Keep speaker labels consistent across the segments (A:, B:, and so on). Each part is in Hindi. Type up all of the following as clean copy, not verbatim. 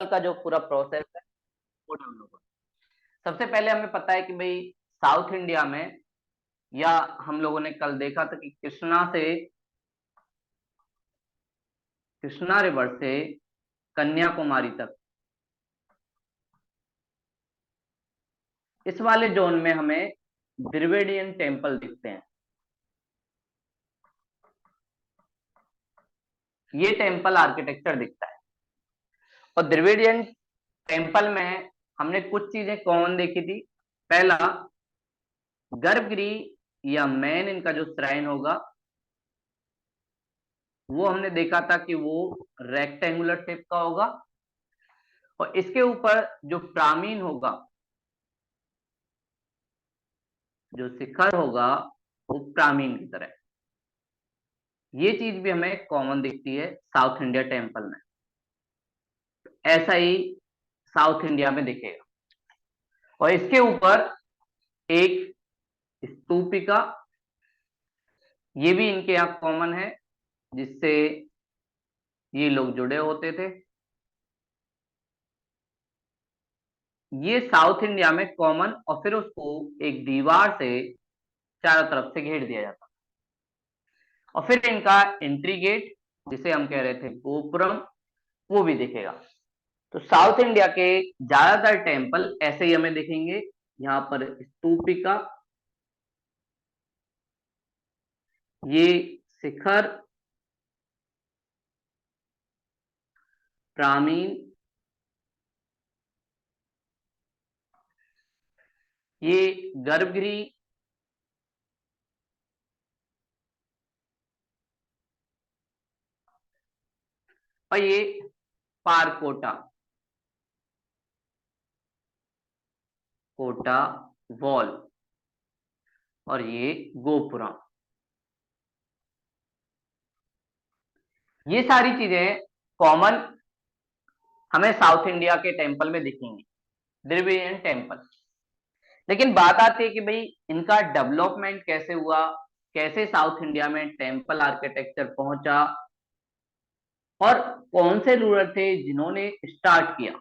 A: का जो पूरा प्रोसेस है वो डेवलप हो। सबसे पहले हमें पता है कि भाई साउथ इंडिया में, या हम लोगों ने कल देखा था कि कृष्णा रिवर से कन्याकुमारी तक, इस वाले जोन में हमें द्रविडियन टेम्पल दिखते हैं। ये टेम्पल आर्किटेक्चर दिखता है। और द्रविडियन टेम्पल में हमने कुछ चीजें कॉमन देखी थी। पहला, गर्भगृह या मेन इनका जो श्राइन होगा वो हमने देखा था कि वो रेक्टेंगुलर शेप का होगा, और इसके ऊपर जो प्रामीण होगा, जो शिखर होगा, वो प्रामीण की तरह। ये चीज भी हमें कॉमन दिखती है साउथ इंडिया टेम्पल में। ऐसा ही साउथ इंडिया में दिखेगा। और इसके ऊपर एक स्तूपिका, ये भी इनके यहाँ कॉमन है, जिससे ये लोग जुड़े होते थे। ये साउथ इंडिया में कॉमन, और फिर उसको एक दीवार से चारों तरफ से घेर दिया जाता। और फिर इनका एंट्री गेट, जिसे हम कह रहे थे गोपुरम, वो भी दिखेगा। तो साउथ इंडिया के ज्यादातर टेम्पल ऐसे ही हमें दिखेंगे। यहाँ पर स्तूपिका, ये शिखर, प्रामीण, ये गर्भगृह, और ये पारकोटा, कोटा वॉल, और ये गोपुरम। ये सारी चीजें कॉमन हमें साउथ इंडिया के टेम्पल में दिखेंगी, द्रविडियन टेम्पल। लेकिन बात आती है कि भाई इनका डेवलपमेंट कैसे हुआ, कैसे साउथ इंडिया में टेम्पल आर्किटेक्चर पहुंचा, और कौन से रूलर थे जिन्होंने स्टार्ट किया।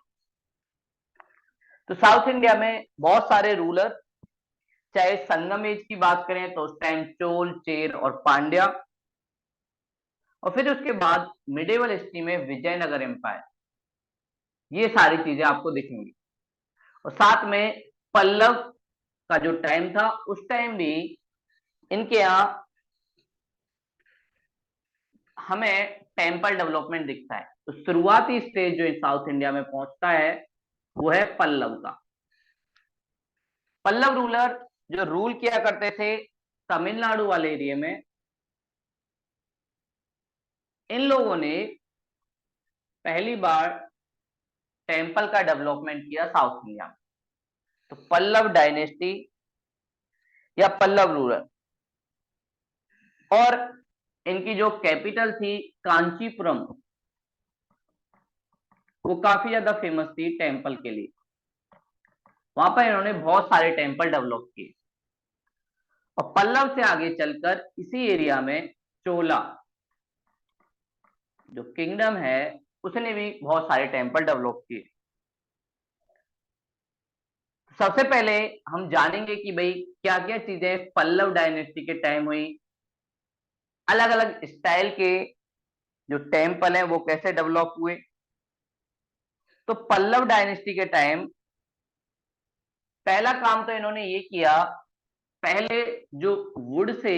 A: तो साउथ इंडिया में बहुत सारे रूलर, चाहे संगम एज की बात करें तो उस टाइम चोल, चेर और पांड्या, और फिर उसके बाद मिडेवल हिस्ट्री में विजयनगर एम्पायर, ये सारी चीजें आपको दिखेंगी। और साथ में पल्लव का जो टाइम था, उस टाइम भी इनके यहाँ हमें टेम्पल डेवलपमेंट दिखता है। तो शुरुआती स्टेज जो साउथ इंडिया में पहुंचता है वो है पल्लव का। पल्लव रूलर जो रूल किया करते थे तमिलनाडु वाले एरिया में, इन लोगों ने पहली बार टेम्पल का डेवलपमेंट किया साउथ इंडिया में। तो पल्लव डायनेस्टी या पल्लव रूलर, और इनकी जो कैपिटल थी कांचीपुरम, वो काफी ज्यादा फेमस थी टेम्पल के लिए। वहां पर इन्होंने बहुत सारे टेम्पल डेवलप किए। और पल्लव से आगे चलकर इसी एरिया में चोला जो किंगडम है, उसने भी बहुत सारे टेम्पल डेवलप किए। सबसे पहले हम जानेंगे कि भाई क्या क्या चीजें पल्लव डायनेस्टी के टाइम हुई, अलग अलग स्टाइल के जो टेम्पल हैं वो कैसे डेवलप हुए। तो पल्लव डायनेस्टी के टाइम पहला काम तो इन्होंने ये किया, पहले जो वुड से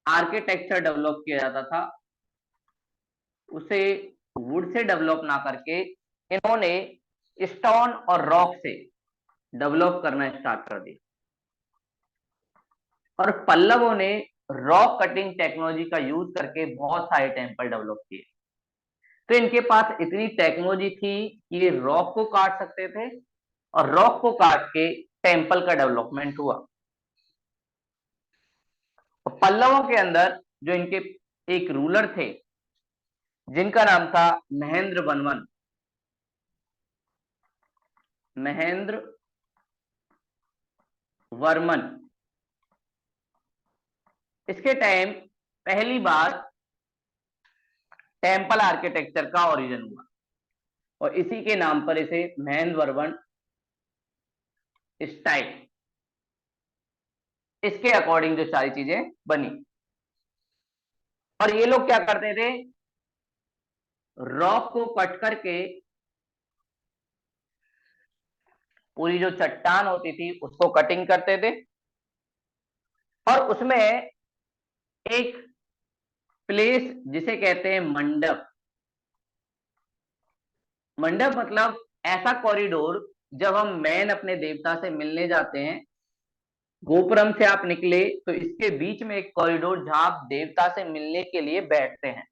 A: आर्किटेक्चर डेवलप किया जाता था, उसे वुड से डेवलप ना करके इन्होंने स्टोन और रॉक से डेवलप करना स्टार्ट कर दिया। और पल्लवों ने रॉक कटिंग टेक्नोलॉजी का यूज करके बहुत सारे टेम्पल डेवलप किए। तो इनके पास इतनी टेक्नोलॉजी थी कि ये रॉक को काट सकते थे, और रॉक को काट के टेम्पल का डेवलपमेंट हुआ। और पल्लवों के अंदर जो इनके एक रूलर थे जिनका नाम था महेंद्र वर्मन, महेंद्र वर्मन, इसके टाइम पहली बार टेम्पल आर्किटेक्चर का ओरिजिन हुआ। और इसी के नाम पर इसे महेंद्र वर्मन स्टाइल, इसके अकॉर्डिंग जो सारी चीजें बनी। और ये लोग क्या करते थे, रॉक को कट करके पूरी जो चट्टान होती थी उसको कटिंग करते थे और उसमें एक प्लेस जिसे कहते हैं मंडप, मंडप मतलब ऐसा कॉरिडोर, जब हम मैन अपने देवता से मिलने जाते हैं, गोपुरम से आप निकले तो इसके बीच में एक कॉरिडोर जहां आप देवता से मिलने के लिए बैठते हैं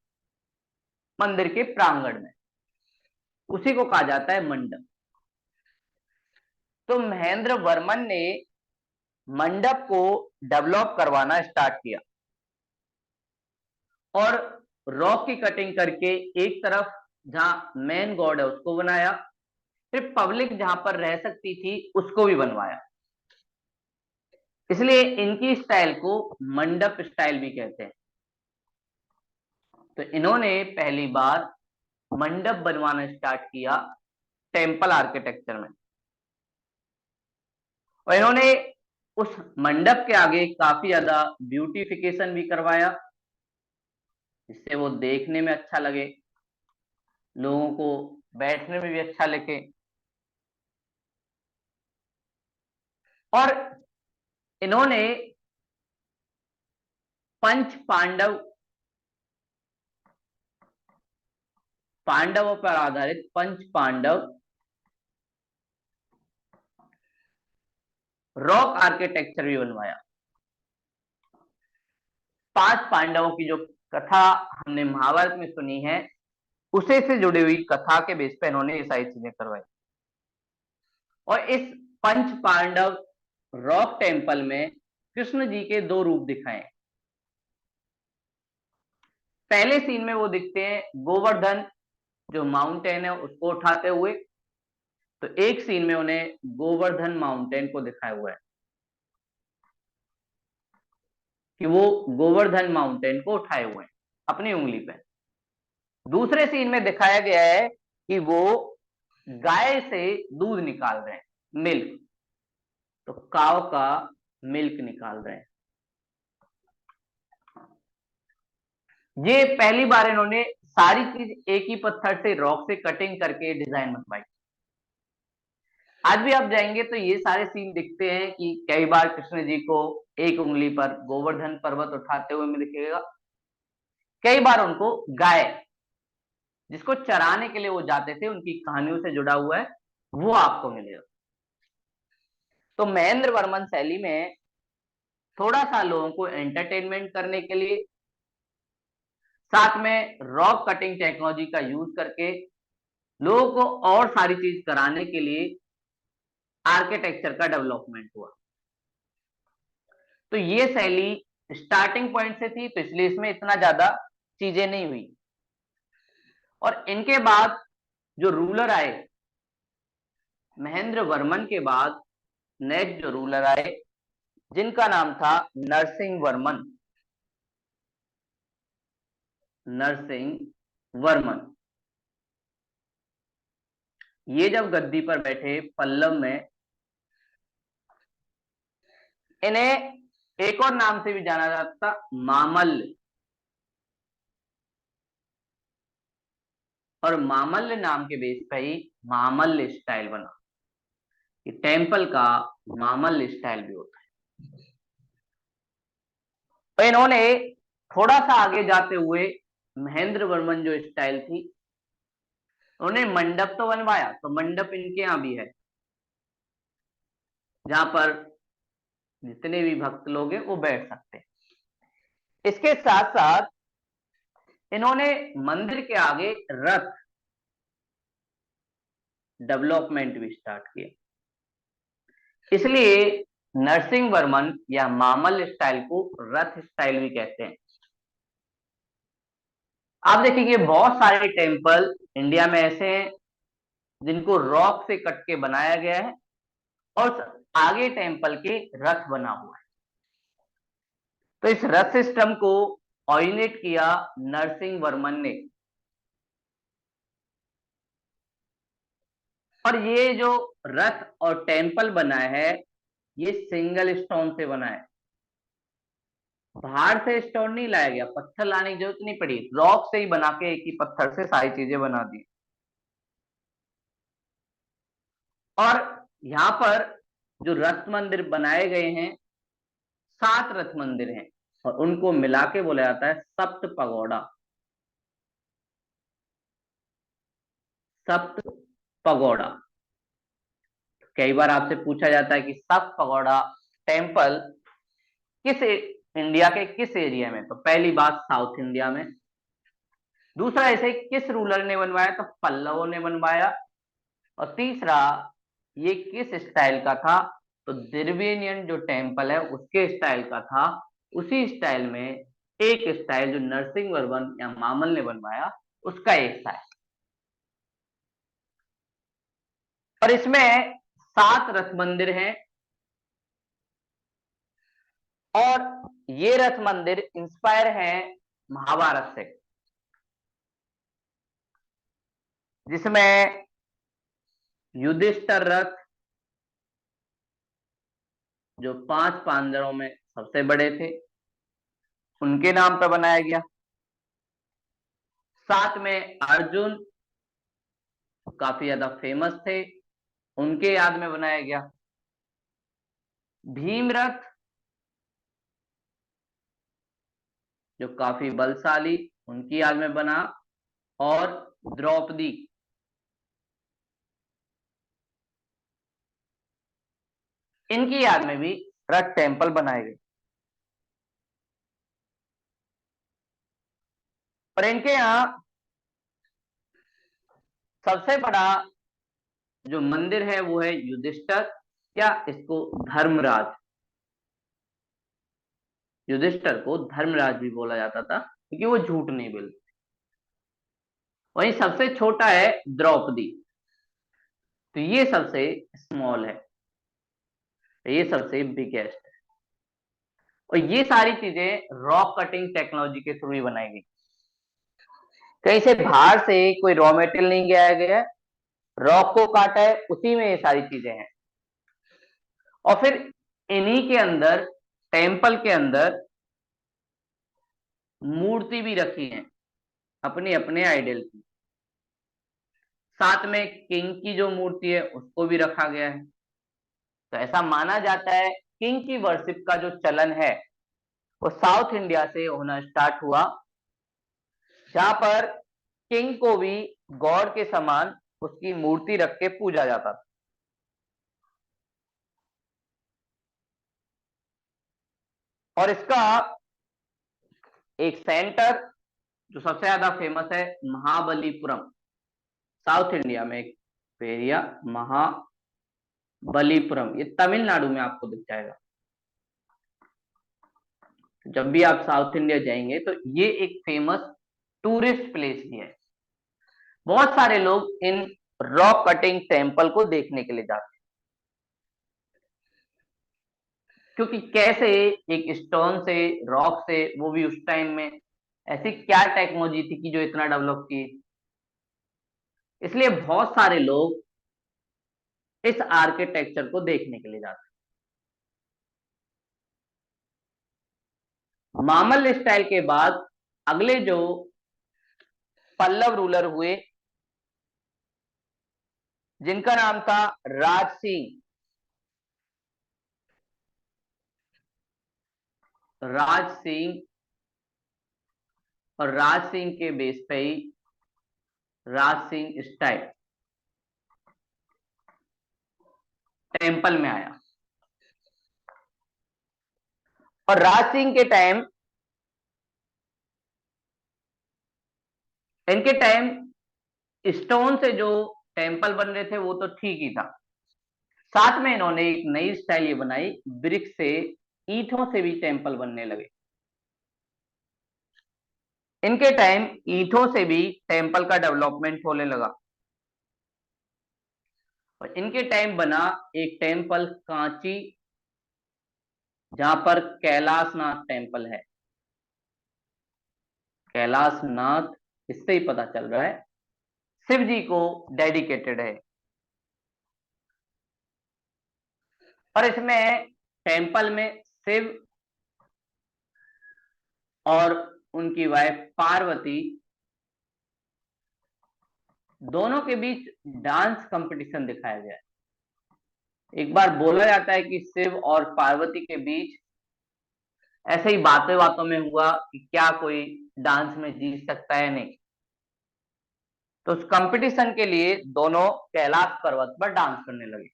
A: मंदिर के प्रांगण में, उसी को कहा जाता है मंडप। तो महेंद्र वर्मन ने मंडप को डेवलप करवाना स्टार्ट किया और रॉक की कटिंग करके एक तरफ जहां मेन गॉड है उसको बनाया, फिर पब्लिक जहां पर रह सकती थी उसको भी बनवाया, इसलिए इनकी स्टाइल को मंडप स्टाइल भी कहते हैं। तो इन्होंने पहली बार मंडप बनवाना स्टार्ट किया टेम्पल आर्किटेक्चर में, और इन्होंने उस मंडप के आगे काफी ज्यादा ब्यूटिफिकेशन भी करवाया, जिससे वो देखने में अच्छा लगे, लोगों को बैठने में भी अच्छा लगे। और इन्होंने पंच पांडव, पांडवों पर आधारित पंच पांडव रॉक आर्किटेक्चर भी बनवाया। 5 पांडवों की जो कथा हमने महाभारत में सुनी है, उसे से जुड़ी हुई कथा के बेस पे इन्होंने ये सारी चीजें करवाई। और इस पंच पांडव रॉक टेम्पल में कृष्ण जी के 2 रूप दिखाए। पहले सीन में वो दिखते हैं गोवर्धन जो माउंटेन है उसको उठाते हुए, तो एक सीन में उन्हें गोवर्धन माउंटेन को दिखाया हुआ है कि वो गोवर्धन माउंटेन को उठाए हुए हैं अपनी उंगली पे। दूसरे सीन में दिखाया गया है कि वो गाय से दूध निकाल रहे हैं, मिल्क, तो काव का मिल्क निकाल रहे हैं। ये पहली बार इन्होंने सारी चीज एक ही पत्थर से रॉक से कटिंग करके डिजाइन बनवाई। आज भी आप जाएंगे तो ये सारे सीन दिखते हैं कि कई बार कृष्ण जी को एक उंगली पर गोवर्धन पर्वत उठाते हुए में दिखेगा, कई बार उनको गाय जिसको चराने के लिए वो जाते थे उनकी कहानियों से जुड़ा हुआ है वो आपको मिलेगा। तो महेंद्र वर्मन शैली में थोड़ा सा लोगों को एंटरटेनमेंट करने के लिए, साथ में रॉक कटिंग टेक्नोलॉजी का यूज करके लोगों को और सारी चीज कराने के लिए आर्किटेक्चर का डेवलपमेंट हुआ। तो ये शैली स्टार्टिंग पॉइंट से थी, तो इसलिए इसमें इतना ज्यादा चीजें नहीं हुई। और इनके बाद जो रूलर आए, महेंद्र वर्मन के बाद नेक्स्ट जो रूलर आए जिनका नाम था नरसिंह वर्मन, नरसिंह वर्मन। ये जब गद्दी पर बैठे पल्लव में, इन्हें एक और नाम से भी जाना जाता था, मामल्ल। और मामल्ल नाम के बेस पे ही मामल्ल स्टाइल बना, कि टेम्पल का मामल्ल स्टाइल भी होता है। तो इन्होंने थोड़ा सा आगे जाते हुए महेंद्र वर्मन जो स्टाइल थी, उन्होंने मंडप तो बनवाया, तो मंडप इनके यहां भी है जहां पर जितने भी भक्त लोग हैं वो बैठ सकते हैं। इसके साथ साथ इन्होंने मंदिर के आगे रथ डेवलपमेंट भी स्टार्ट किया, इसलिए नरसिंह वर्मन या मामल स्टाइल को रथ स्टाइल भी कहते हैं। आप देखेंगे बहुत सारे टेम्पल इंडिया में ऐसे हैं जिनको रॉक से कट के बनाया गया है और आगे टेम्पल के रथ बना हुआ है। तो इस रथ सिस्टम को ऑरिजिनेट किया नरसिंह वर्मन ने। और ये जो रथ और टेम्पल बना है ये सिंगल स्टोन से बना है, बाहर से स्टोन नहीं लाया गया, पत्थर लाने की जरूरत नहीं पड़ी, रॉक से ही बना के एक ही पत्थर से सारी चीजें बना दी। और यहाँ पर जो रथ मंदिर बनाए गए हैं 7 रथ मंदिर हैं और उनको मिला के बोला जाता है सप्त पगोड़ा। सप्त पगोड़ा। कई बार आपसे पूछा जाता है कि सप्त पगोड़ा टेम्पल इंडिया के किस एरिया में, तो पहली बात साउथ इंडिया में। दूसरा इसे किस रूलर ने बनवाया, तो पल्लवों ने बनवाया। और तीसरा ये किस स्टाइल का था, तो द्रविडियन जो टेम्पल है उसके स्टाइल का था। उसी स्टाइल में एक स्टाइल जो नरसिंह वर्मन या मामल ने बनवाया उसका एक स्टाइल। और इसमें 7 रथ मंदिर हैं और ये रथ मंदिर इंस्पायर हैं महाभारत से, जिसमें युधिष्ठिर रथ जो 5 पांडवों में सबसे बड़े थे उनके नाम पर बनाया गया। साथ में अर्जुन काफी ज्यादा फेमस थे, उनके याद में बनाया गया। भीम रथ जो काफी बलशाली, उनकी याद में बना। और द्रौपदी, इनकी याद में भी रथ टेम्पल बनाए गए। और इनके यहाँ सबसे बड़ा जो मंदिर है वो है युधिष्ठिर, या इसको धर्मराज, युधिष्ठिर को धर्मराज भी बोला जाता था क्योंकि वो झूठ नहीं बोलते। वहीं सबसे छोटा है द्रौपदी, तो ये सबसे स्मॉल है, ये सबसे बिगेस्ट है। और ये सारी चीजें रॉक कटिंग टेक्नोलॉजी के थ्रू ही बनाई गई, कहीं से बाहर से कोई रॉ मेटेरियल नहीं गया गया, रॉक को काटा है उसी में ये सारी चीजें हैं। और फिर इन्हीं के अंदर टेम्पल के अंदर मूर्ति भी रखी है अपने अपने आइडल की। साथ में किंग की जो मूर्ति है उसको भी रखा गया है। तो ऐसा माना जाता है किंग की वर्शिप का जो चलन है वो साउथ इंडिया से होना स्टार्ट हुआ, जहां पर किंग को भी गॉड के समान उसकी मूर्ति रख के पूजा जाता था। और इसका एक सेंटर जो सबसे ज्यादा फेमस है महाबलीपुरम, साउथ इंडिया में एक एरिया महाबलीपुरम, ये तमिलनाडु में आपको दिख जाएगा। जब भी आप साउथ इंडिया जाएंगे तो ये एक फेमस टूरिस्ट प्लेस भी है, बहुत सारे लोग इन रॉक कटिंग टेम्पल को देखने के लिए जाते हैं, क्योंकि कैसे एक स्टोन से, रॉक से, वो भी उस टाइम में ऐसी क्या टेक्नोलॉजी थी कि जो इतना डेवलप की, इसलिए बहुत सारे लोग इस आर्किटेक्चर को देखने के लिए जाते हैं। मामल स्टाइल के बाद अगले जो पल्लव रूलर हुए जिनका नाम था राज सिंह, राज सिंह, और राज सिंह के बेस पे ही राज सिंह स्टाइल टेम्पल में आया। और राज सिंह के टाइम, इनके टाइम स्टोन से जो टेम्पल बन रहे थे वो तो ठीक ही था, साथ में इन्होंने एक नई स्टाइल ये बनाई, ब्रिक से, ईंटों से भी टेम्पल बनने लगे। इनके टाइम ईंटों से भी टेम्पल का डेवलपमेंट होने लगा। और इनके टाइम बना एक टेम्पल कांची, जहां पर कैलाशनाथ टेम्पल है। कैलाशनाथ, इससे ही पता चल रहा है शिव जी को डेडिकेटेड है। और इसमें टेम्पल में शिव और उनकी वाइफ पार्वती दोनों के बीच डांस कंपटीशन दिखाया गया है। एक बार बोला जाता है कि शिव और पार्वती के बीच ऐसे ही बातें बातों में हुआ कि क्या कोई डांस में जीत सकता है नहीं, तो उस कंपटीशन के लिए दोनों कैलाश पर्वत पर डांस करने लगे।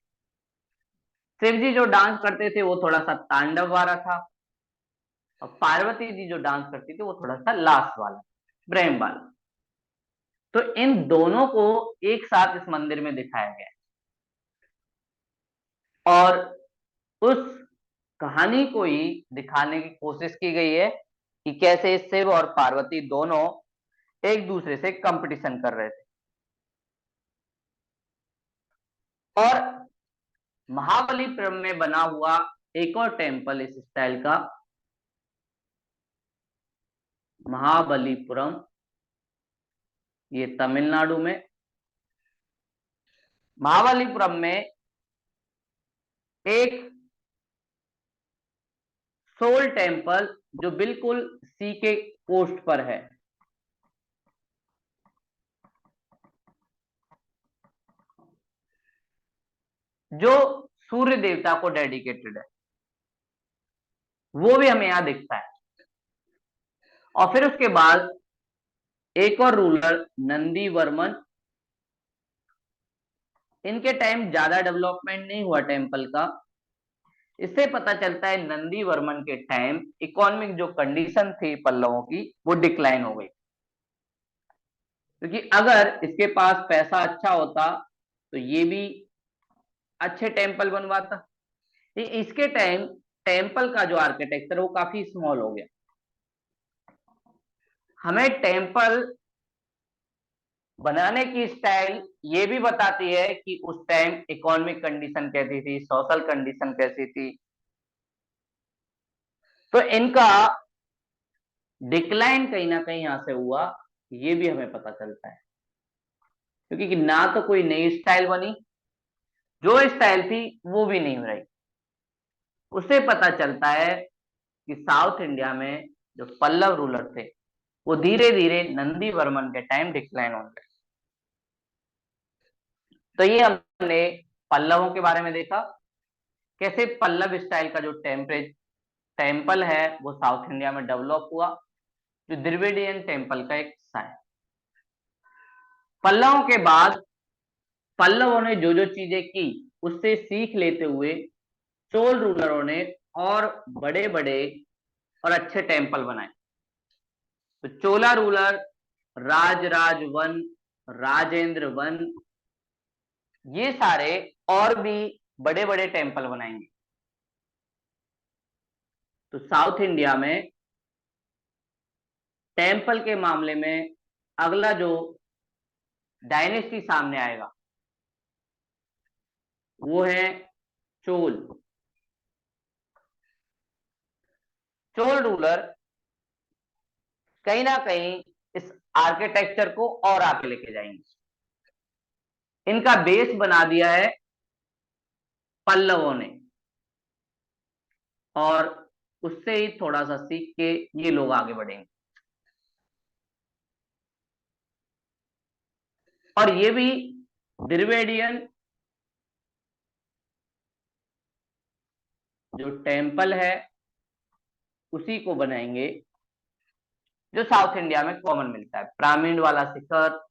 A: शिव जी जो डांस करते थे वो थोड़ा सा तांडव वाला था, और पार्वती जी जो डांस करती थी वो थोड़ा सा लास वाला, प्रेम वाला। तो इन दोनों को एक साथ इस मंदिर में दिखाया गया है। और उस कहानी को ही दिखाने की कोशिश की गई है कि कैसे शिव और पार्वती दोनों एक दूसरे से कंपटीशन कर रहे थे। और महाबलीपुरम में बना हुआ एक और टेम्पल इस स्टाइल का, महाबलीपुरम, ये तमिलनाडु में, महाबलीपुरम में एक सोल टेम्पल जो बिल्कुल सी के कोस्ट पर है, जो सूर्य देवता को डेडिकेटेड है, वो भी हमें यहां दिखता है। और फिर उसके बाद एक और रूलर नंदी वर्मन, इनके टाइम ज्यादा डेवलपमेंट नहीं हुआ टेम्पल का। इससे पता चलता है नंदी वर्मन के टाइम इकोनॉमिक जो कंडीशन थी पल्लवों की वो डिक्लाइन हो गई, क्योंकि अगर इसके पास पैसा अच्छा होता तो ये भी अच्छे टेम्पल बनवाता। इसके टाइम टेम्पल का जो आर्किटेक्चर वो काफी स्मॉल हो गया। हमें टेम्पल बनाने की स्टाइल ये भी बताती है कि उस टाइम इकोनॉमिक कंडीशन कैसी थी, सोशल कंडीशन कैसी थी। तो इनका डिक्लाइन कहीं ना कहीं यहां से हुआ, ये भी हमें पता चलता है, क्योंकि ना तो कोई नई स्टाइल बनी, जो स्टाइल थी वो भी नहीं रही। उससे पता चलता है कि साउथ इंडिया में जो पल्लव रूलर थे वो धीरे धीरे नंदी वर्मन के टाइम डिक्लाइन हो गए। तो ये हमने पल्लवों के बारे में देखा, कैसे पल्लव स्टाइल का जो टेम्पल है वो साउथ इंडिया में डेवलप हुआ, जो द्रविडियन टेम्पल का एक हिस्सा है। पल्लवों के बाद पल्लवों ने जो जो चीजें की उससे सीख लेते हुए चोल रूलरों ने और बड़े बड़े और अच्छे टेम्पल बनाए। तो Chola ruler Rajaraja one, Rajendra one, ये सारे और भी बड़े बड़े टेम्पल बनाएंगे। तो साउथ इंडिया में टेम्पल के मामले में अगला जो डायनेस्टी सामने आएगा वो है चोल। चोल रूलर कहीं ना कहीं इस आर्किटेक्चर को और आगे लेके जाएंगे। इनका बेस बना दिया है पल्लवों ने, और उससे ही थोड़ा सा सीख के ये लोग आगे बढ़ेंगे। और ये भी द्रविडियन जो टेम्पल है उसी को बनाएंगे, जो साउथ इंडिया में कॉमन मिलता है, पिरामिड वाला शिखर,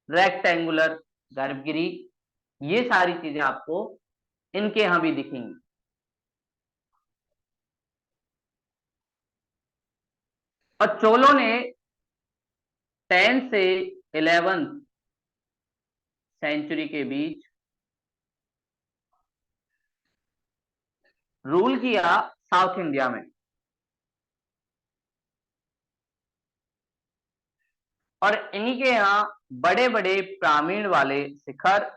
A: रेक्टेंगुलर गर्भगिरी, ये सारी चीजें आपको इनके यहां भी दिखेंगी। और चोलों ने 10 से 11 सेंचुरी के बीच रूल किया साउथ इंडिया में, और इन्हीं के यहाँ बड़े बड़े पिरामिड वाले शिखर,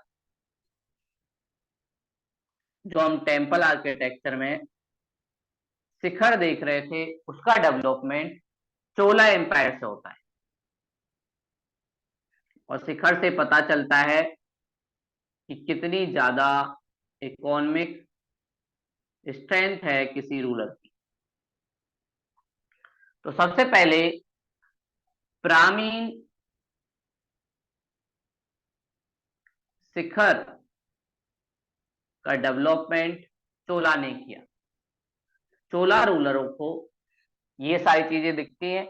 A: जो हम टेम्पल आर्किटेक्चर में शिखर देख रहे थे, उसका डेवलपमेंट चोला एम्पायर से होता है। और शिखर से पता चलता है कि कितनी ज्यादा इकोनॉमिक स्ट्रेंथ है किसी रूलर की। तो सबसे पहले प्रामीण शिखर का डेवलपमेंट चोला ने किया। चोला रूलरों को ये सारी चीजें दिखती हैं,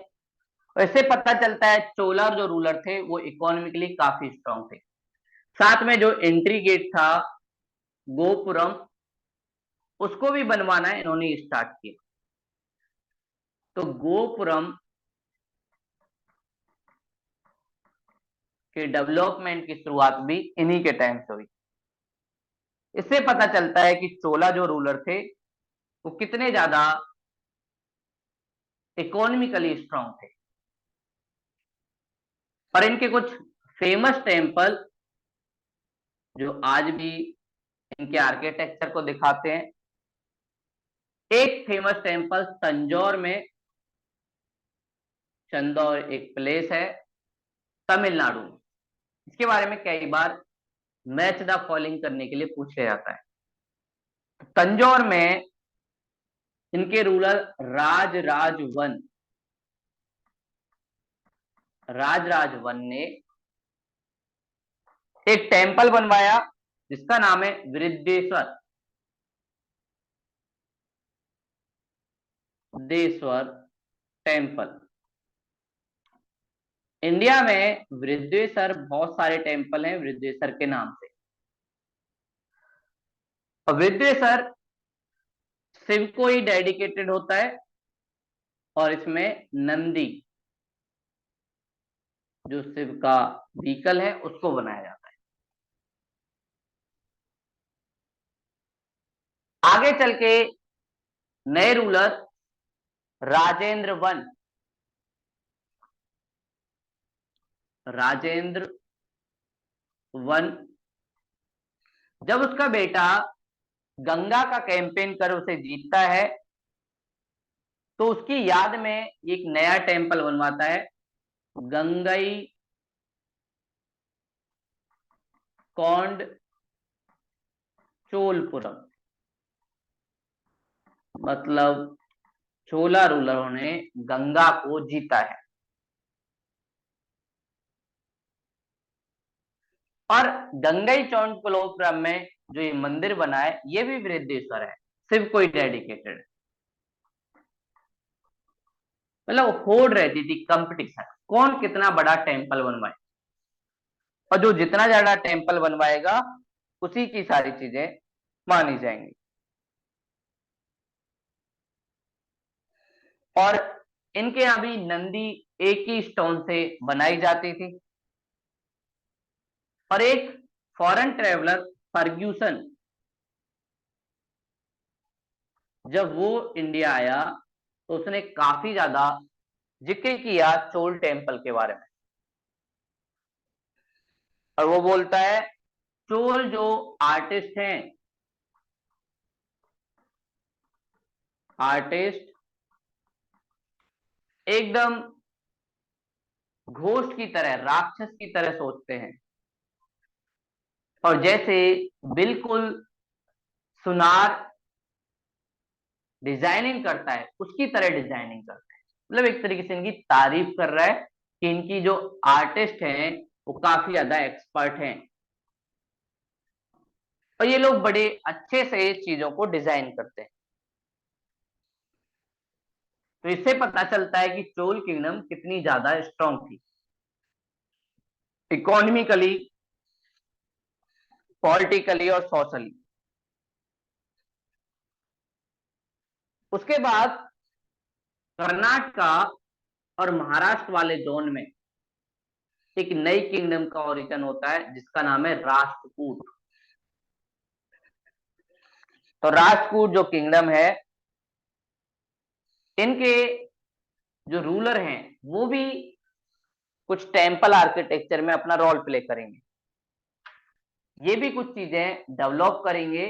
A: और इससे पता चलता है चोला जो रूलर थे वो इकोनॉमिकली काफी स्ट्रांग थे। साथ में जो एंट्री गेट था गोपुरम, उसको भी बनवाना इन्होंने स्टार्ट किया। तो गोपुरम के डेवलपमेंट की शुरुआत भी इन्हीं के टाइम से हुई। इससे पता चलता है कि चोला जो रूलर थे वो कितने ज्यादा इकोनॉमिकली स्ट्रांग थे। और इनके कुछ फेमस टेम्पल जो आज भी इनके आर्किटेक्चर को दिखाते हैं। एक फेमस टेम्पल तंजौर में, चंदौर एक प्लेस है तमिलनाडु में, इसके बारे में कई बार मैच द फॉलोइंग करने के लिए पूछा जाता है। तंजौर में इनके रूलर राज वन ने एक टेम्पल बनवाया जिसका नाम है वृद्धेश्वर देश्वर टेम्पल। इंडिया में वृद्धेश्वर बहुत सारे टेम्पल हैं वृद्धेश्वर के नाम से। और वृद्धेश्वर शिव को ही डेडिकेटेड होता है, और इसमें नंदी जो शिव का व्हीकल है उसको बनाया जाता है। आगे चल के नए रूलर राजेंद्र वन, जब उसका बेटा गंगा का कैंपेन कर उसे जीतता है तो उसकी याद में एक नया टेम्पल बनवाता है गंगई कौंड चोलपुरम। मतलब चोला रूलरों ने गंगा को जीता है। और गंगई चोलपुरम में जो ये मंदिर बना है ये भी वृद्धेश्वर है, शिव को ही डेडिकेटेड। मतलब होड़ रहती थी कंपटीशन, कौन कितना बड़ा टेम्पल बनवाए, और जो जितना ज्यादा टेम्पल बनवाएगा उसी की सारी चीजें मानी जाएंगी। और इनके यहां भी नंदी एक ही स्टोन से बनाई जाती थी। और एक फॉरेन ट्रेवलर फर्ग्यूसन, जब वो इंडिया आया तो उसने काफी ज्यादा जिक्र किया चोल टेम्पल के बारे में। और वो बोलता है चोल जो आर्टिस्ट हैं, आर्टिस्ट एकदम घोस्ट की तरह, राक्षस की तरह सोचते हैं, और जैसे बिल्कुल सुनार डिजाइनिंग करता है उसकी तरह डिजाइनिंग करता है। मतलब एक तरीके से इनकी तारीफ कर रहा है कि इनकी जो आर्टिस्ट हैं वो काफी ज्यादा एक्सपर्ट हैं, और ये लोग बड़े अच्छे से चीजों को डिजाइन करते हैं। तो इससे पता चलता है कि चोल किंगडम कितनी ज्यादा स्ट्रांग थी इकोनॉमिकली, पॉलिटिकली और सोशली। उसके बाद कर्नाटका और महाराष्ट्र वाले जोन में एक नई किंगडम का ओरिजिन होता है जिसका नाम है राष्ट्रकूट। तो राष्ट्रकूट जो किंगडम है, इनके जो रूलर हैं वो भी कुछ टेम्पल आर्किटेक्चर में अपना रोल प्ले करेंगे। ये भी कुछ चीजें डेवलप करेंगे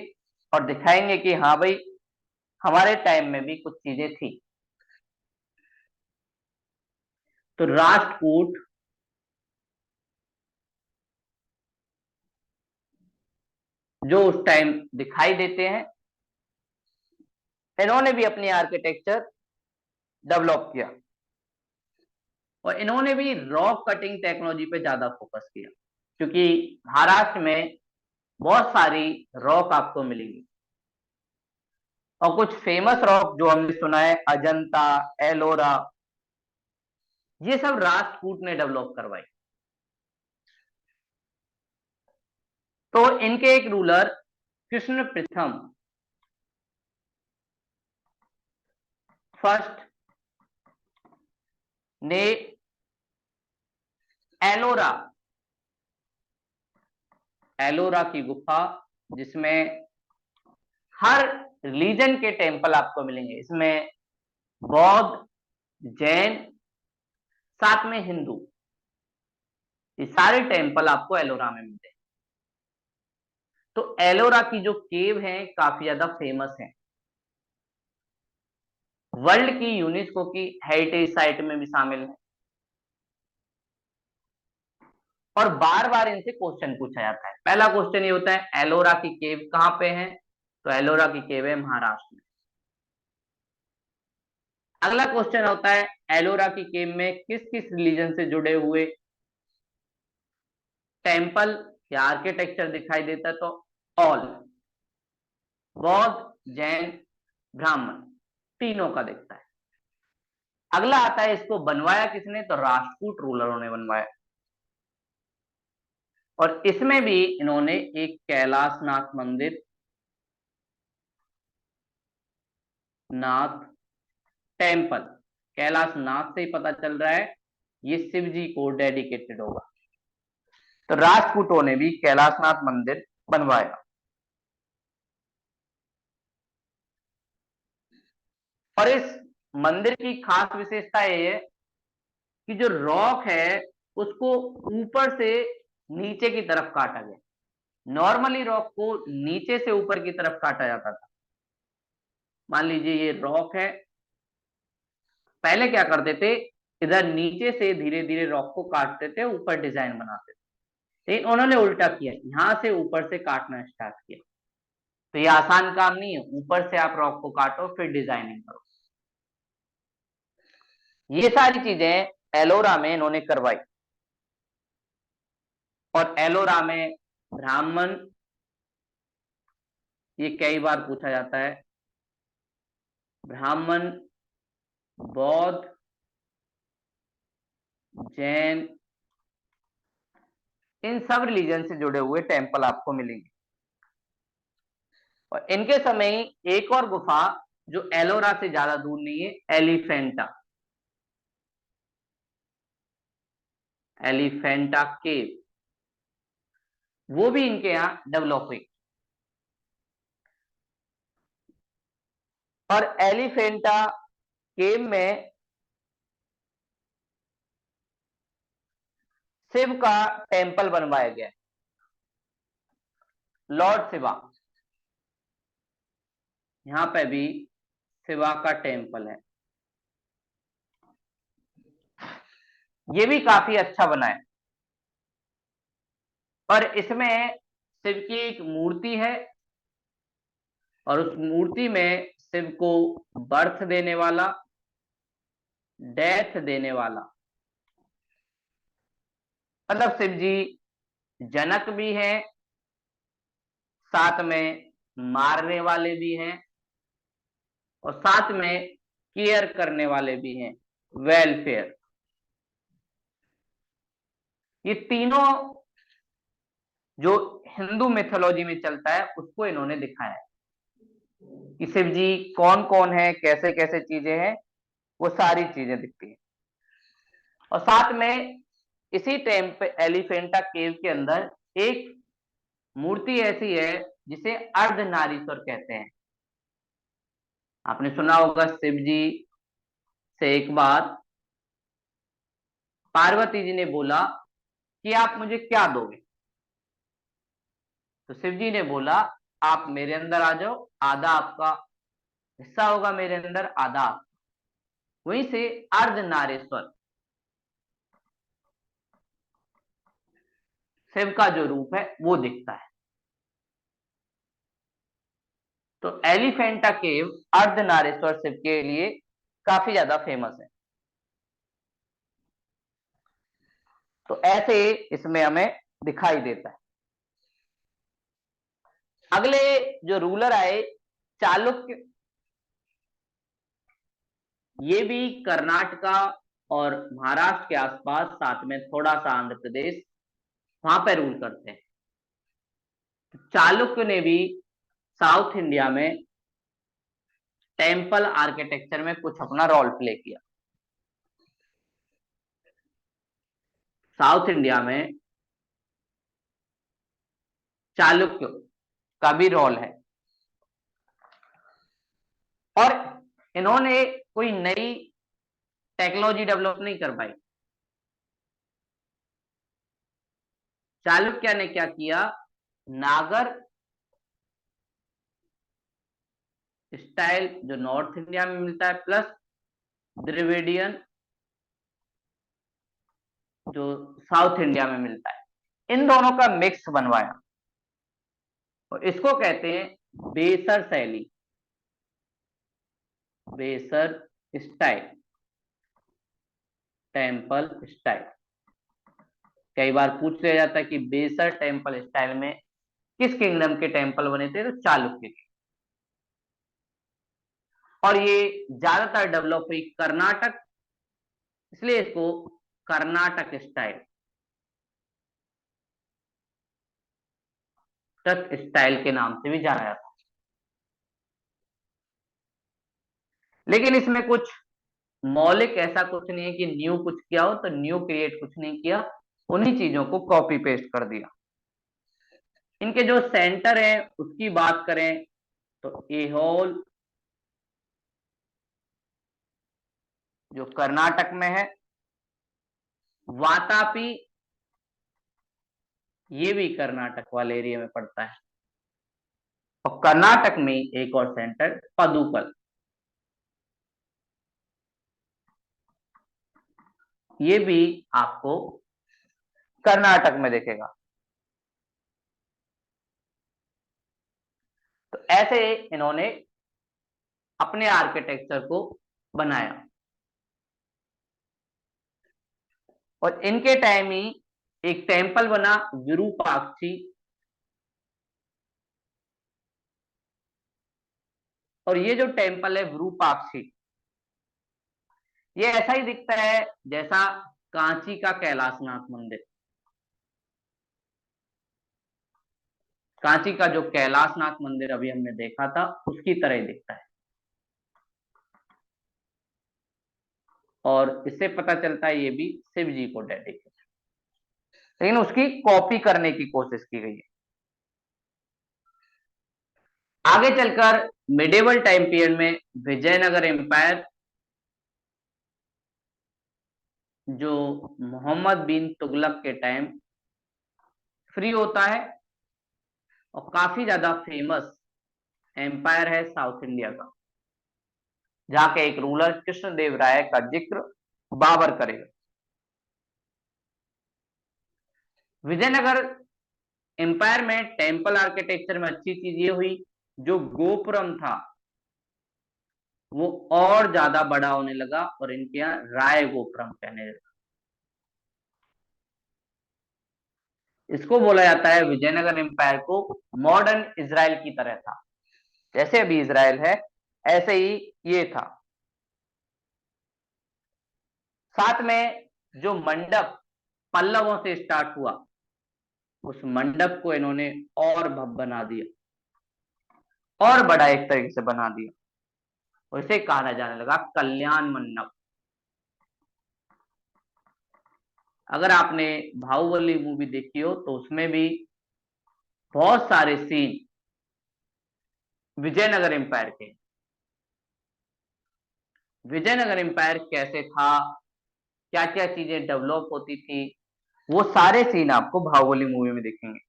A: और दिखाएंगे कि हाँ भाई हमारे टाइम में भी कुछ चीजें थी। तो राष्ट्रकूट जो उस टाइम दिखाई देते हैं। इन्होंने भी अपनी आर्किटेक्चर डेवलप किया और इन्होंने भी रॉक कटिंग टेक्नोलॉजी पे ज्यादा फोकस किया, क्योंकि महाराष्ट्र में बहुत सारी रॉक आपको मिलेंगी और कुछ फेमस रॉक जो हमने सुना है, अजंता, एलोरा, ये सब राजपूत ने डेवलप करवाई। तो इनके एक रूलर कृष्ण प्रथम फर्स्ट ने एलोरा एलोरा की गुफा, जिसमें हर रिलीजन के टेम्पल आपको मिलेंगे, इसमें बौद्ध, जैन, साथ में हिंदू, ये सारे टेम्पल आपको एलोरा में मिलते हैं। तो एलोरा की जो केव है काफी ज्यादा फेमस है, वर्ल्ड की यूनेस्को की हेरिटेज साइट में भी शामिल है और बार बार इनसे क्वेश्चन पूछा जाता है। पहला क्वेश्चन ये होता है एलोरा की केव कहां पे है, तो एलोरा की केव है महाराष्ट्र में। अगला क्वेश्चन होता है एलोरा की केव में किस किस रिलीजन से जुड़े हुए टेम्पल या आर्किटेक्चर दिखाई देता है, तो ऑल, बौद्ध, जैन, ब्राह्मण, तीनों का दिखता है। अगला आता है इसको बनवाया किसने, तो राजपूत रूलरों ने बनवाया और इसमें भी इन्होंने एक कैलाशनाथ मंदिर, नाथ टेम्पल, कैलाशनाथ से ही पता चल रहा है ये शिव जी को डेडिकेटेड होगा, तो राजपूतों ने भी कैलाशनाथ मंदिर बनवाया। और इस मंदिर की खास विशेषता ये है कि जो रॉक है उसको ऊपर से नीचे की तरफ काटा गया। नॉर्मली रॉक को नीचे से ऊपर की तरफ काटा जाता था। मान लीजिए ये रॉक है, पहले क्या करते थे, इधर नीचे से धीरे धीरे रॉक को काटते थे, ऊपर डिजाइन बनाते थे, लेकिन उन्होंने उल्टा किया, यहां से ऊपर से काटना स्टार्ट किया। तो ये आसान काम नहीं है, ऊपर से आप रॉक को काटो फिर डिजाइनिंग करो। ये सारी चीजें एलोरा में इन्होंने करवाई और एलोरा में ब्राह्मण, ये कई बार पूछा जाता है, ब्राह्मण, बौद्ध, जैन, इन सब रिलीजन से जुड़े हुए टेम्पल आपको मिलेंगे। और इनके समय ही एक और गुफा जो एलोरा से ज्यादा दूर नहीं है, एलिफेंटा, एलिफेंटा केव, वो भी इनके यहां डेवलप हुई। और एलिफेंटा केव में शिव का टेम्पल बनवाया गया, लॉर्ड शिवा, यहां पे भी शिवा का टेम्पल है, ये भी काफी अच्छा बना है। और इसमें शिव की एक मूर्ति है और उस मूर्ति में शिव को बर्थ देने वाला, डेथ देने वाला, मतलब शिव जी जनक भी हैं, साथ में मारने वाले भी हैं और साथ में केयर करने वाले भी हैं, वेलफेयर। ये तीनों जो हिंदू मिथोलॉजी में चलता है उसको इन्होंने दिखाया है कि शिव जी कौन कौन है, कैसे कैसे चीजें हैं, वो सारी चीजें दिखती है। और साथ में इसी टाइम पे एलिफेंटा केव के अंदर एक मूर्ति ऐसी है जिसे अर्धनारीश्वर कहते हैं। आपने सुना होगा शिव जी से एक बार पार्वती जी ने बोला कि आप मुझे क्या दोगे, तो शिव जी ने बोला आप मेरे अंदर आ जाओ, आधा आपका हिस्सा होगा मेरे अंदर, आधा आपका। वहीं से अर्धनारीश्वर शिव का जो रूप है वो दिखता है। तो एलिफेंटा केव अर्धनारीश्वर शिव के लिए काफी ज्यादा फेमस है। तो ऐसे इसमें हमें दिखाई देता है। अगले जो रूलर आए चालुक्य, ये भी कर्नाटका और महाराष्ट्र के आसपास, साथ में थोड़ा सा आंध्र प्रदेश, वहां पर रूल करते हैं। चालुक्य ने भी साउथ इंडिया में टेम्पल आर्किटेक्चर में कुछ अपना रोल प्ले किया। साउथ इंडिया में चालुक्य का भी रोल है, और इन्होंने कोई नई टेक्नोलॉजी डेवलप नहीं कर पाई। चालुक्य ने क्या किया, नागर स्टाइल जो नॉर्थ इंडिया में मिलता है प्लस द्रविडियन जो साउथ इंडिया में मिलता है, इन दोनों का मिक्स बनवाया, और इसको कहते हैं बेसर शैली, बेसर स्टाइल, टेम्पल स्टाइल। कई बार पूछ लिया जाता है कि बेसर टेम्पल स्टाइल में किस किंगडम के टेम्पल बने थे, तो चालुक्य के। और ये ज्यादातर डेवलप हुई कर्नाटक, इसलिए इसको कर्नाटक स्टाइल, टक स्टाइल के नाम से भी जाना जाता है। लेकिन इसमें कुछ मौलिक ऐसा कुछ नहीं है कि न्यू कुछ किया हो, तो न्यू क्रिएट कुछ नहीं किया, उन्हीं चीजों को कॉपी पेस्ट कर दिया। इनके जो सेंटर है उसकी बात करें तो एहोल जो कर्नाटक में है, वातापी ये भी कर्नाटक वाले एरिया में पड़ता है, और कर्नाटक में एक और सेंटर पदुकल, ये भी आपको कर्नाटक में दिखेगा। तो ऐसे इन्होंने अपने आर्किटेक्चर को बनाया, और इनके टाइम ही एक टेम्पल बना विरूपाक्षी, और ये जो टेम्पल है विरूपाक्षी, ये ऐसा ही दिखता है जैसा कांची का कैलाशनाथ मंदिर। कांची का जो कैलाशनाथ मंदिर अभी हमने देखा था उसकी तरह ही दिखता है, और इससे पता चलता है ये भी शिव जी को डेडिकेट, लेकिन उसकी कॉपी करने की कोशिश की गई है। आगे चलकर मिडेवल टाइम पीरियड में विजयनगर एम्पायर, जो मोहम्मद बिन तुगलक के टाइम फ्री होता है, और काफी ज्यादा फेमस एम्पायर है साउथ इंडिया का, जहां के एक रूलर कृष्णदेव राय का जिक्र बाबर करेगा। विजयनगर एम्पायर में टेम्पल आर्किटेक्चर में अच्छी चीज ये हुई, जो गोपुरम था वो और ज्यादा बड़ा होने लगा, और इनके यहाँ राय गोपुरम कहने लगा। इसको बोला जाता है, विजयनगर एम्पायर को मॉडर्न इजराइल की तरह था, जैसे अभी इजराइल है ऐसे ही ये था। साथ में जो मंडप पल्लवों से स्टार्ट हुआ, उस मंडप को इन्होंने और भव्य बना दिया, और बड़ा एक तरीके से बना दिया, उसे कहा जाने लगा कल्याण मंडप। अगर आपने बाहुबली मूवी देखी हो तो उसमें भी बहुत सारे सीन विजयनगर एम्पायर के, विजयनगर एम्पायर कैसे था, क्या क्या चीजें डेवलप होती थी, वो सारे सीन आपको बाहुबली मूवी में दिखेंगे।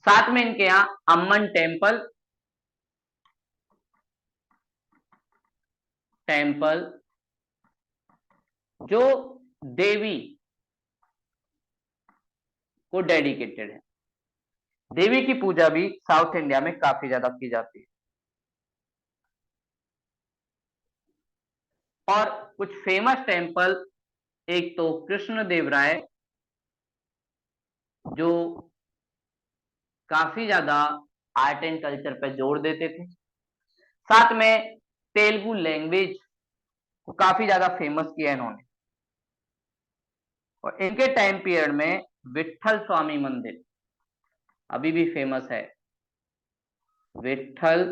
A: साथ में इनके यहाँ अम्मन टेम्पल, टेम्पल जो देवी को डेडिकेटेड है, देवी की पूजा भी साउथ इंडिया में काफी ज्यादा की जाती है। और कुछ फेमस टेम्पल, एक तो कृष्ण देव राय जो काफी ज्यादा आर्ट एंड कल्चर पर जोर देते थे, साथ में तेलुगु लैंग्वेज को काफी ज्यादा फेमस किया इन्होंने। और इनके टाइम पीरियड में विट्ठल स्वामी मंदिर अभी भी फेमस है, विट्ठल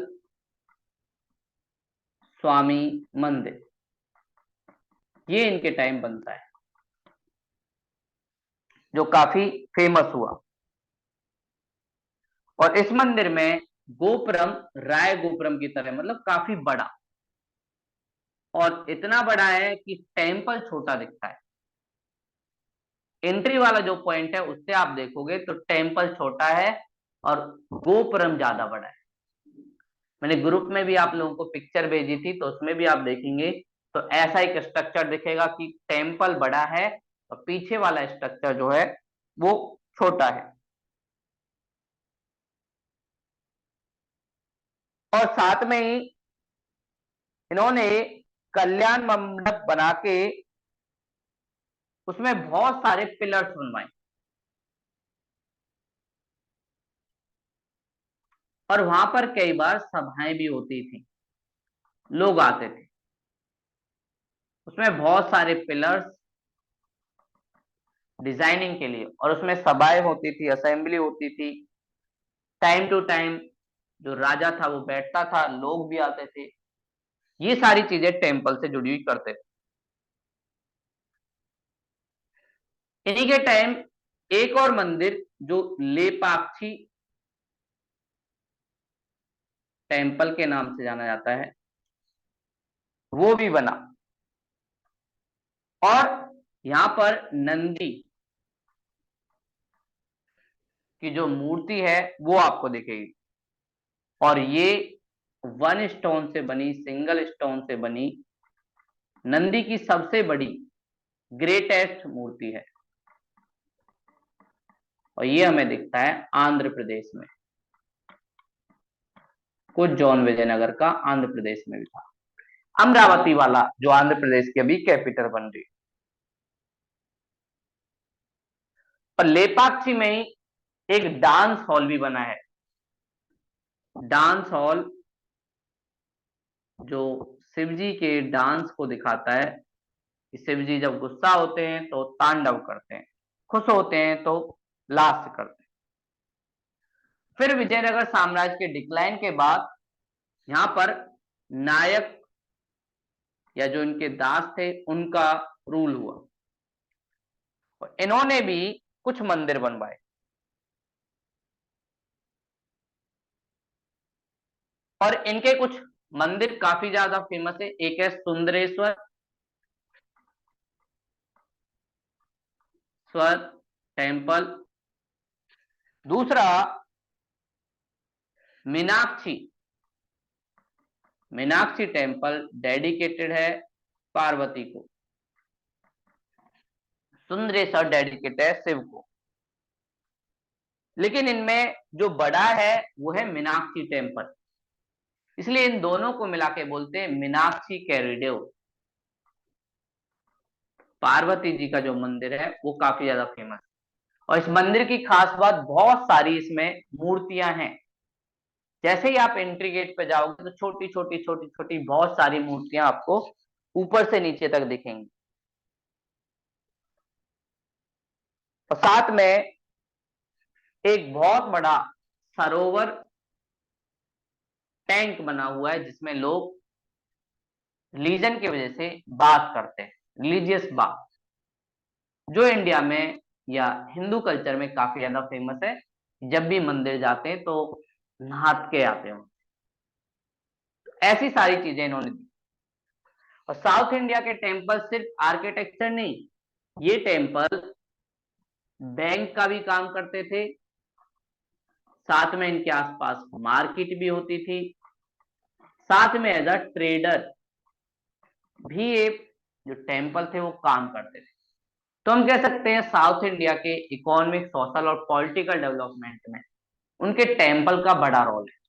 A: स्वामी मंदिर, ये इनके टाइम बनता है जो काफी फेमस हुआ। और इस मंदिर में गोपुरम राय गोपुरम की तरह, मतलब काफी बड़ा, और इतना बड़ा है कि टेम्पल छोटा दिखता है। एंट्री वाला जो पॉइंट है उससे आप देखोगे तो टेम्पल छोटा है और गोपुरम ज्यादा बड़ा है। मैंने ग्रुप में भी आप लोगों को पिक्चर भेजी थी, तो उसमें भी आप देखेंगे तो ऐसा एक स्ट्रक्चर दिखेगा कि टेम्पल बड़ा है और पीछे वाला स्ट्रक्चर जो है वो छोटा है। और साथ में ही इन्होंने कल्याण मंडप बना के उसमें बहुत सारे पिलर्स बनवाए, और वहां पर कई बार सभाएं भी होती थी, लोग आते थे। उसमें बहुत सारे पिलर्स डिजाइनिंग के लिए, और उसमें सभाएं होती थी, असेंबली होती थी। टाइम टू टाइम जो राजा था वो बैठता था, लोग भी आते थे। ये सारी चीजें टेम्पल से जुड़ी हुई करते थे। इन्हीं के टाइम एक और मंदिर जो लेपाक्षी टेम्पल के नाम से जाना जाता है वो भी बना। और यहां पर नंदी की जो मूर्ति है वो आपको दिखेगी, और ये वन स्टोन से बनी, सिंगल स्टोन से बनी नंदी की सबसे बड़ी ग्रेटेस्ट मूर्ति है। और ये हमें दिखता है आंध्र प्रदेश में, कुछ जॉन विजयनगर का आंध्र प्रदेश में भी था। अमरावती वाला जो आंध्र प्रदेश की अभी कैपिटल बन रही है। और लेपाक्षी में ही एक डांस हॉल भी बना है, डांस हॉल जो शिव जी के डांस को दिखाता है कि शिव जी जब गुस्सा होते हैं तो तांडव करते हैं, खुश होते हैं तो लास्य करते हैं। फिर विजयनगर साम्राज्य के डिक्लाइन के बाद यहाँ पर नायक या जो इनके दास थे उनका रूल हुआ, और इन्होंने भी कुछ मंदिर बनवाए। और इनके कुछ मंदिर काफी ज्यादा फेमस है। एक है सुंदरेश्वर स्वर टेम्पल, दूसरा मीनाक्षी, मीनाक्षी टेम्पल डेडिकेटेड है पार्वती को, सुंदरेश्वर डेडिकेटेड है शिव को। लेकिन इनमें जो बड़ा है वो है मीनाक्षी टेम्पल, इसलिए इन दोनों को मिला के बोलते हैं मीनाक्षी कैरिडेव। पार्वती जी का जो मंदिर है वो काफी ज्यादा फेमस है। और इस मंदिर की खास बात, बहुत सारी इसमें मूर्तियां हैं। जैसे ही आप एंट्री गेट पे जाओगे तो छोटी छोटी छोटी छोटी बहुत सारी मूर्तियां आपको ऊपर से नीचे तक दिखेंगी। और साथ में एक बहुत बड़ा सरोवर टैंक बना हुआ है जिसमें लोग रिलीजन की वजह से बात करते हैं, रिलीजियस बात, जो इंडिया में या हिंदू कल्चर में काफी ज्यादा फेमस है। जब भी मंदिर जाते हैं तो नहा के आते हैं। ऐसी सारी चीजें इन्होंने दी। और साउथ इंडिया के टेम्पल सिर्फ आर्किटेक्चर नहीं, ये टेम्पल बैंक का भी काम करते थे, साथ में इनके आसपास मार्केट भी होती थी, साथ में एज अ ट्रेडर भी ये जो टेम्पल थे वो काम करते थे। तो हम कह सकते हैं साउथ इंडिया के इकोनॉमिक, सोशल और पॉलिटिकल डेवलपमेंट में उनके टेम्पल का बड़ा रोल है।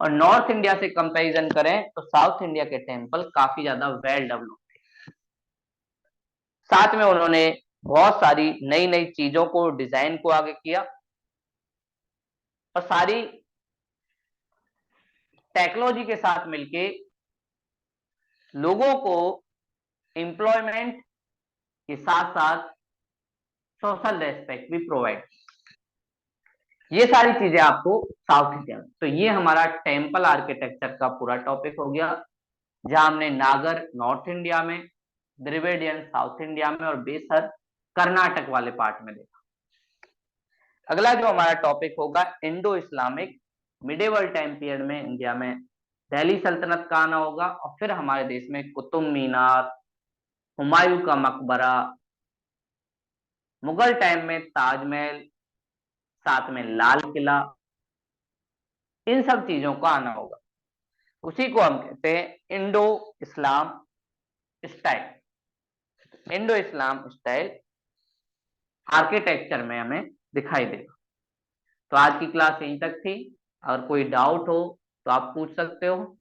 A: और नॉर्थ इंडिया से कंपैरिजन करें तो साउथ इंडिया के टेम्पल काफी ज्यादा वेल डेवलप थे। साथ में उन्होंने बहुत सारी नई नई चीजों को, डिजाइन को आगे किया और सारी टेक्नोलॉजी के साथ मिलके लोगों को एम्प्लॉयमेंट के साथ साथ सोशल रेस्पेक्ट भी प्रोवाइड। ये सारी चीजें आपको साउथ इंडिया में। तो ये हमारा टेम्पल आर्किटेक्चर का पूरा टॉपिक हो गया, जहां हमने नागर नॉर्थ इंडिया में, द्रविडियन साउथ इंडिया में और बेसर कर्नाटक वाले पार्ट में देखा। अगला जो हमारा टॉपिक होगा Indo Islamic, medieval time period में इंडिया में दिल्ली सल्तनत का आना होगा, और फिर हमारे देश में कुतुब मीनार, हुमायूं का मकबरा, मुगल टाइम में ताजमहल, साथ में लाल किला, इन सब चीजों का आना होगा। उसी को हम कहते हैं इंडो इस्लाम स्टाइल। इंडो इस्लाम स्टाइल आर्किटेक्चर में हमें दिखाई देगा। तो आज की क्लास यहीं तक थी। अगर कोई डाउट हो तो आप पूछ सकते हो।